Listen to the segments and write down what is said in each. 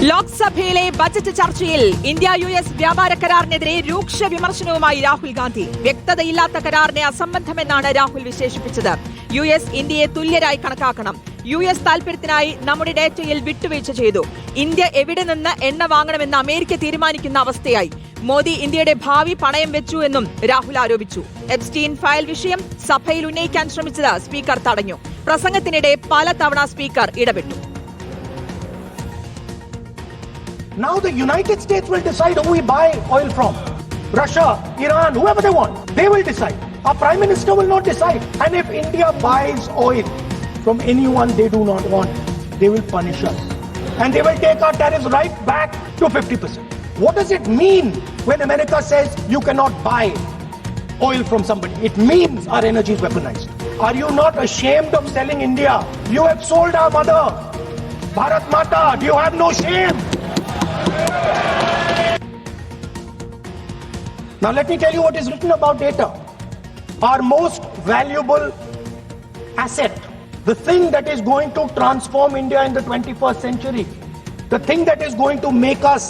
ലോക്സഭയിലെ ബജറ്റ് ചർച്ചയിൽ India US വ്യാപാര കരാറിനെതിരെ രൂക്ഷ വിമർശനവുമായി രാഹുൽ ഗാന്ധി. വ്യക്തതയില്ലാത്ത കരാറിനെ അസംബന്ധമെന്നാണ് രാഹുൽ വിശേഷിപ്പിച്ചത്. US ഇന്ത്യയെ തുല്യരായി കണക്കാക്കണം. US താൽപര്യത്തിനായി നമ്മുടെ ഡേറ്റയിൽ വിട്ടുവീഴ്ച ചെയ്തു. ഇന്ത്യ എവിടെ നിന്ന് എണ്ണ വാങ്ങണമെന്ന് അമേരിക്ക തീരുമാനിക്കുന്ന അവസ്ഥയായി. മോദി ഇന്ത്യയുടെ ഭാവി പണയം വെച്ചു എന്നും രാഹുൽ ആരോപിച്ചു. എപ്സ്റ്റീൻ ഫയൽ വിഷയം സഭയിൽ ഉന്നയിക്കാൻ ശ്രമിച്ചത് സ്പീക്കർ തടഞ്ഞു. പ്രസംഗത്തിനിടെ പലതവണ സ്പീക്കർ ഇടപെട്ടു. Now the United States will decide who we buy oil from. Russia, Iran, whoever they want, they will decide. Our Prime Minister will not decide. And if India buys oil from anyone they do not want, they will punish us. And they will take our tariffs right back to 50%. What does it mean when America says you cannot buy oil from somebody? It means our energy is weaponized. Are you not ashamed of selling India? You have sold our mother, Bharat Mata. Do you have no shame? Now let me tell you what is written about data. Our most valuable asset, the thing that is going to transform India in the 21st century, the thing that is going to make us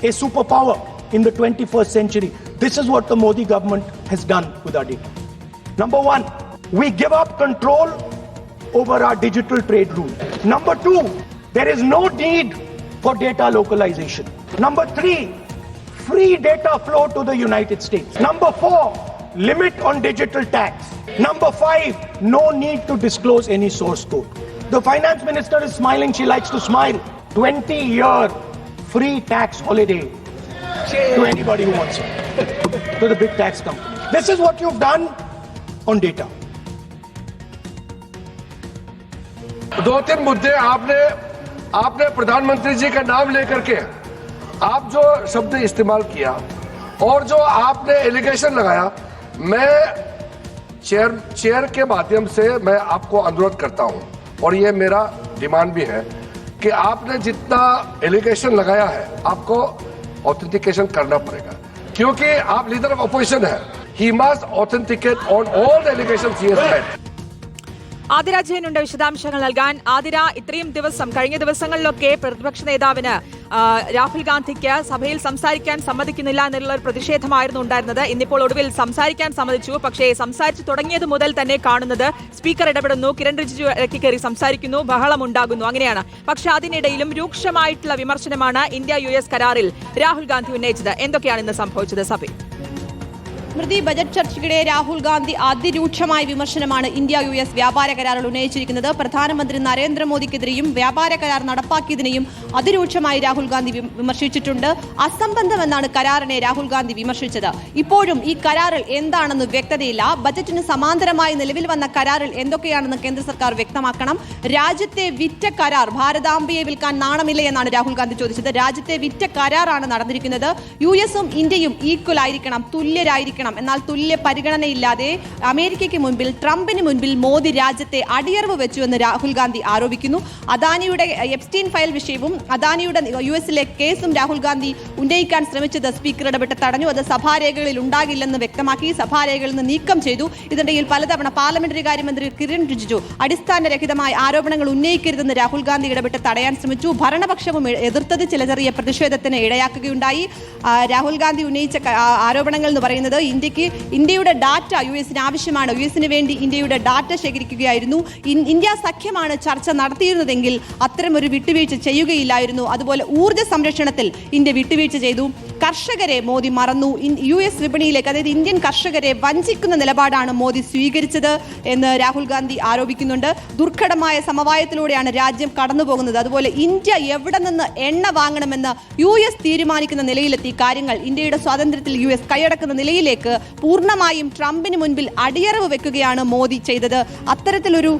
a superpower in the 21st century. This is what the Modi government has done with our data. Number one, we give up control over our digital trade route. Number two, there is no need for data localization. Number three, free data flow to the United States. Number four, limit on digital tax. Number five, no need to disclose any source code. The finance minister is smiling, she likes to smile. 20-year free tax holiday to anybody who wants it, to the big tax company. This is what you've done on data. दो तीन मुद्दे आपने प्रधानमंत्री जी का नाम लेकर के आप जो शब्द इस्तेमाल किया और जो आपने एलिगेशन लगाया, मैं चेयर के माध्यम से मैं आपको अनुरोध करता हूं और ये मेरा डिमांड भी है कि आपने जितना एलिगेशन लगाया है आपको ऑथेंटिकेशन करना पड़ेगा, क्योंकि आप लीडर ऑफ अपोजिशन है. He must authenticate on all the allegations he has made. Athira ജയനുണ്ട് വിശദാംശങ്ങൾ നൽകാൻ. ആതിര, ഇത്രയും ദിവസം കഴിഞ്ഞ ദിവസങ്ങളിലൊക്കെ പ്രതിപക്ഷ നേതാവിന് രാഹുൽ ഗാന്ധിക്ക് സഭയിൽ സംസാരിക്കാൻ സമ്മതിക്കുന്നില്ല എന്നുള്ള ഒരു പ്രതിഷേധമായിരുന്നു ഉണ്ടായിരുന്നത്. ഇന്നിപ്പോൾ ഒടുവിൽ സംസാരിക്കാൻ സമ്മതിച്ചു. പക്ഷേ സംസാരിച്ചു തുടങ്ങിയത് മുതൽ തന്നെ കാണുന്നത് സ്പീക്കർ ഇടപെടുന്നു, കിരൺ റിജിജു ഇടയ്ക്ക് കയറി സംസാരിക്കുന്നു, ബഹളമുണ്ടാകുന്നു. അങ്ങനെയാണ്. പക്ഷേ അതിനിടയിലും രൂക്ഷമായിട്ടുള്ള വിമർശനമാണ് ഇന്ത്യ US കരാറിൽ രാഹുൽ ഗാന്ധി ഉന്നയിച്ചത്. എന്തൊക്കെയാണ് ഇന്ന് സംഭവിച്ചത് സഭയിൽ? സ്മൃതി, ബജറ്റ് ചർച്ചയ്ക്കിടെ രാഹുൽ ഗാന്ധി അതിരൂക്ഷമായ വിമർശനമാണ് ഇന്ത്യ US വ്യാപാര കരാറിൽ ഉന്നയിച്ചിരിക്കുന്നത്. പ്രധാനമന്ത്രി നരേന്ദ്രമോദിക്കെതിരെയും വ്യാപാര കരാർ നടപ്പാക്കിയതിനെയും അതിരൂക്ഷമായി രാഹുൽ ഗാന്ധി വിമർശിച്ചിട്ടുണ്ട്. അസംബന്ധമെന്നാണ് കരാറിനെ രാഹുൽ ഗാന്ധി വിമർശിച്ചത്. ഇപ്പോഴും ഈ കരാറിൽ എന്താണെന്ന് വ്യക്തതയില്ല. ബജറ്റിന് സമാന്തരമായി നിലവിൽ വന്ന കരാറിൽ എന്തൊക്കെയാണെന്ന് കേന്ദ്ര സർക്കാർ വ്യക്തമാക്കണം. രാജ്യത്തെ വിറ്റ കരാർ, ഭാരതാംബയെ വിൽക്കാൻ നാണമില്ല എന്നാണ് രാഹുൽ ഗാന്ധി ചോദിച്ചത്. രാജ്യത്തെ വിറ്റ കരാറാണ് നടന്നിരിക്കുന്നത്. USഉം ഇന്ത്യയും ഈക്വൽ ആയിരിക്കണം, തുല്യരായിരിക്കണം. എന്നാൽ തുല്യ പരിഗണനയില്ലാതെ അമേരിക്കയ്ക്ക് മുൻപിൽ, ട്രംപിന് മുൻപിൽ മോദി രാജ്യത്തെ അടിയറവ് വെച്ചു എന്ന് രാഹുൽ ഗാന്ധി ആരോപിക്കുന്നു. അദാനിയുടെ എപ്സ്റ്റീൻ ഫയൽ വിഷയവും അദാനിയുടെ US-ലെ കേസും രാഹുൽ ഗാന്ധി ഉന്നയിക്കാൻ ശ്രമിച്ചത് സ്പീക്കർ ഇടപെട്ട് തടഞ്ഞു. അത് സഭാരേഖകളിൽ ഉണ്ടാകില്ലെന്ന് വ്യക്തമാക്കി, സഭാരേഖകളിൽ നിന്ന് നീക്കം ചെയ്തു. ഇതിനിടയിൽ പലതവണ പാർലമെന്ററി കാര്യമന്ത്രി കിരൺ റിജിജു അടിസ്ഥാനരഹിതമായ ആരോപണങ്ങൾ ഉന്നയിക്കരുതെന്ന് രാഹുൽ ഗാന്ധി ഇടപെട്ട് തടയാൻ ശ്രമിച്ചു. ഭരണപക്ഷവും എതിർത്തത് ചില ചെറിയ പ്രതിഷേധത്തിന് ഇടയാക്കുകയുണ്ടായി. രാഹുൽ ഗാന്ധി ഉന്നയിച്ച ആരോപണങ്ങൾ എന്ന് പറയുന്നത് ഇന്ത്യയുടെ ഡാറ്റ US-ന് ആവശ്യമാണ്, US-ന് വേണ്ടി ഇന്ത്യയുടെ ഡാറ്റ ശേഖരിക്കുകയായിരുന്നു. ഇന്ത്യ സഖ്യമാണ് ചർച്ച നടത്തിയിരുന്നതെങ്കിൽ അത്തരമൊരു വിട്ടുവീഴ്ച ചെയ്യുകയില്ലായിരുന്നു. അതുപോലെ ഊർജ്ജ സംരക്ഷണത്തിൽ ഇന്ത്യ വിട്ടുവീഴ്ച ചെയ്തു. കർഷകരെ മോദി മറന്നു. US വിപണിയിലേക്ക്, അതായത് ഇന്ത്യൻ കർഷകരെ വഞ്ചിക്കുന്ന നിലപാടാണ് മോദി സ്വീകരിച്ചത് എന്ന് രാഹുൽ ഗാന്ധി ആരോപിക്കുന്നുണ്ട്. ദുർഘടമായ സമവായത്തിലൂടെയാണ് രാജ്യം കടന്നുപോകുന്നത്. അതുപോലെ ഇന്ത്യ എവിടെ നിന്ന് എണ്ണ വാങ്ങണമെന്ന് US തീരുമാനിക്കുന്ന നിലയിലെത്തി കാര്യങ്ങൾ. ഇന്ത്യയുടെ സ്വാതന്ത്ര്യത്തിൽ US കൈയടക്കുന്ന നിലയിലേക്ക് പൂർണ്ണമായും ട്രംപിന് മുൻപിൽ അടിയറവ് വെക്കുകയാണ് മോദി ചെയ്തത്. അത്തരത്തിലൊരു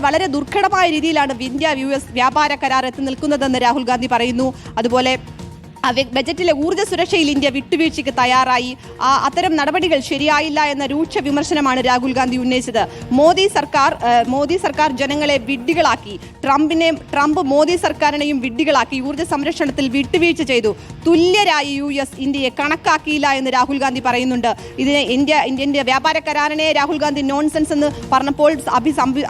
വളരെ ദുർഘടമായ രീതിയിലാണ് ഇന്ത്യ US വ്യാപാര കരാർ എത്തി നിൽക്കുന്നതെന്ന് രാഹുൽ ഗാന്ധി പറയുന്നു. അതുപോലെ ബജറ്റിലെ ഊർജ്ജ സുരക്ഷയിൽ ഇന്ത്യ വിട്ടുവീഴ്ചയ്ക്ക് തയ്യാറായി. അത്തരം നടപടികൾ ശരിയായില്ല എന്ന രൂക്ഷ വിമർശനമാണ് രാഹുൽ ഗാന്ധി ഉന്നയിച്ചത്. മോദി സർക്കാർ ജനങ്ങളെ വിഡ്ഢികളാക്കി, ട്രംപ് മോദി സർക്കാരിനെയും വിഡ്ഢികളാക്കി, ഊർജ്ജ സംരക്ഷണത്തിൽ വിട്ടുവീഴ്ച ചെയ്തു, തുല്യരായി US ഇന്ത്യയെ കണക്കാക്കിയില്ല എന്ന് രാഹുൽ ഗാന്ധി പറയുന്നുണ്ട്. ഇതിനെ ഇന്ത്യൻ വ്യാപാര കരാറിനെ രാഹുൽ ഗാന്ധി നോൺസെൻസ് എന്ന് പറഞ്ഞപ്പോൾ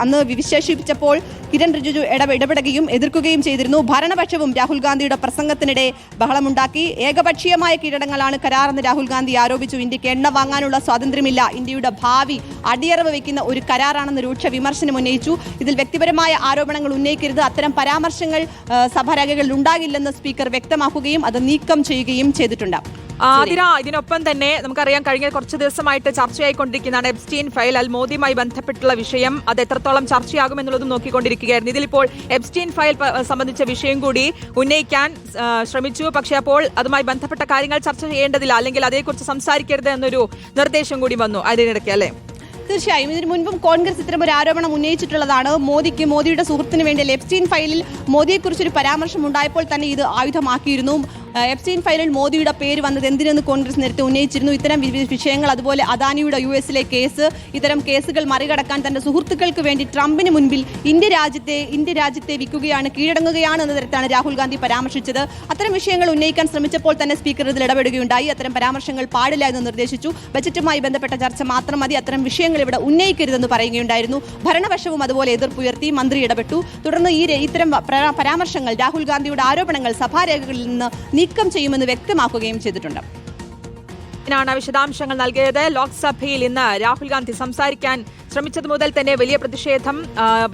അന്ന് വിശേഷിപ്പിച്ചപ്പോൾ കിരൺ റിജിജു ഇടപെടുകയും എതിർക്കുകയും ചെയ്തിരുന്നു. ഭരണപക്ഷവും രാഹുൽ ഗാന്ധിയുടെ പ്രസംഗത്തിനിടെ ബഹളമുണ്ടാക്കി. ഏകപക്ഷീയമായ കീഴടങ്ങളാണ് കരാറെന്ന് രാഹുൽ ഗാന്ധി ആരോപിച്ചു. ഇന്ത്യക്ക് എണ്ണ വാങ്ങാനുള്ള സ്വാതന്ത്ര്യമില്ല, ഇന്ത്യയുടെ ഭാവി അടിയറവ് വയ്ക്കുന്ന ഒരു കരാറാണെന്ന് രൂക്ഷ വിമർശനം ഉന്നയിച്ചു. ഇതിൽ വ്യക്തിപരമായ ആരോപണങ്ങൾ ഉന്നയിക്കരുത്, അത്തരം പരാമർശങ്ങൾ സഭാരേഖകളിൽ ഉണ്ടാകില്ലെന്ന് സ്പീക്കർ വ്യക്തമാക്കുകയും അത് നീക്കം ചെയ്യുകയും ചെയ്തിട്ടുണ്ട്. ഇതിനൊപ്പം തന്നെ നമുക്കറിയാം, കഴിഞ്ഞ കുറച്ച് ദിവസമായിട്ട് ചർച്ചയായിക്കൊണ്ടിരിക്കുന്നതാണ് എപ്സ്റ്റീൻ ഫയൽ. മോദിയുമായി ബന്ധപ്പെട്ടുള്ള വിഷയം അത് എത്രത്തോളം ചർച്ചയാകുമെന്നുള്ളതും നോക്കിക്കൊണ്ടിരിക്കുകയായിരുന്നു. ഇതിലിപ്പോൾ എപ്സ്റ്റീൻ ഫയൽ സംബന്ധിച്ച വിഷയം കൂടി ഉന്നയിക്കാൻ ശ്രമിച്ചു. പക്ഷേ അപ്പോൾ അതുമായി ബന്ധപ്പെട്ട കാര്യങ്ങൾ ചർച്ച ചെയ്യേണ്ടതില്ല, അല്ലെങ്കിൽ അതേക്കുറിച്ച് സംസാരിക്കരുത് എന്നൊരു നിർദ്ദേശം കൂടി വന്നു അതിനിടയ്ക്ക്, അല്ലേ? തീർച്ചയായും ഇതിനു മുൻപും കോൺഗ്രസ് ഇത്തരം ഒരു ആരോപണം ഉന്നയിച്ചിട്ടുള്ളതാണ്. മോദിയുടെ സുഹൃത്തിന് വേണ്ടി എപ്സ്റ്റീൻ ഫയലിൽ മോദിയെക്കുറിച്ചൊരു പരാമർശം ഉണ്ടായപ്പോൾ തന്നെ ഇത് ആയുധമാക്കിയിരുന്നു. എപ്സ്റ്റീൻ ഫയലിൽ മോദിയുടെ പേര് വന്നത് എന്തിനെന്ന് കോൺഗ്രസ് നേരത്തെ ഉന്നയിച്ചിരുന്നു. ഇത്തരം വിഷയങ്ങൾ, അതുപോലെ അദാനിയുടെ US കേസ്, ഇത്തരം കേസുകൾ മറികടക്കാൻ തന്റെ സുഹൃത്തുക്കൾക്ക് വേണ്ടി ട്രംപിന് മുൻപിൽ ഇന്ത്യ രാജ്യത്തെ വിൽക്കുകയാണ്, കീഴടങ്ങുകയാണ് എന്ന തരത്തിലാണ് രാഹുൽ ഗാന്ധി പരാമർശിച്ചത്. അത്തരം വിഷയങ്ങൾ ഉന്നയിക്കാൻ ശ്രമിച്ചപ്പോൾ തന്നെ സ്പീക്കർ ഇതിൽ ഇടപെടുകയുണ്ടായി. അത്തരം പരാമർശങ്ങൾ പാടില്ല എന്ന് നിർദ്ദേശിച്ചു. ബജറ്റുമായി ബന്ധപ്പെട്ട ചർച്ച മാത്രം മതി, അത്തരം വിഷയങ്ങൾ ഇവിടെ ഉന്നയിക്കരുതെന്ന് പറയുകയുണ്ടായിരുന്നു. ഭരണപക്ഷവും അതുപോലെ എതിർപ്പുയർത്തി. മന്ത്രി ഇടപെട്ടു. തുടർന്ന് ഇത്തരം പരാമർശങ്ങൾ, രാഹുൽ ഗാന്ധിയുടെ ആരോപണങ്ങൾ സഭാരേഖകളിൽ നിന്ന് നീക്കം ചെയ്യുമെന്ന് വ്യക്തമാക്കുകയും ചെയ്തിട്ടുണ്ട്. വിശദാംശങ്ങൾ നൽകിയത്. ലോക്സഭയിൽ ഇന്ന് രാഹുൽ ഗാന്ധി സംസാരിക്കാൻ ശ്രമിച്ചത് മുതൽ തന്നെ വലിയ പ്രതിഷേധം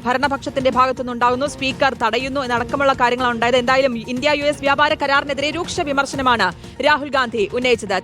ഭരണപക്ഷത്തിന്റെ ഭാഗത്തുനിന്നുണ്ടാകുന്നു. സ്പീക്കർ തടയുന്നു എന്നടക്കമുള്ള കാര്യങ്ങളാണ് ഉണ്ടായത്. എന്തായാലും ഇന്ത്യ US വ്യാപാര കരാറിനെതിരെ രൂക്ഷ വിമർശനമാണ് രാഹുൽ ഗാന്ധി ഉന്നയിച്ചത്.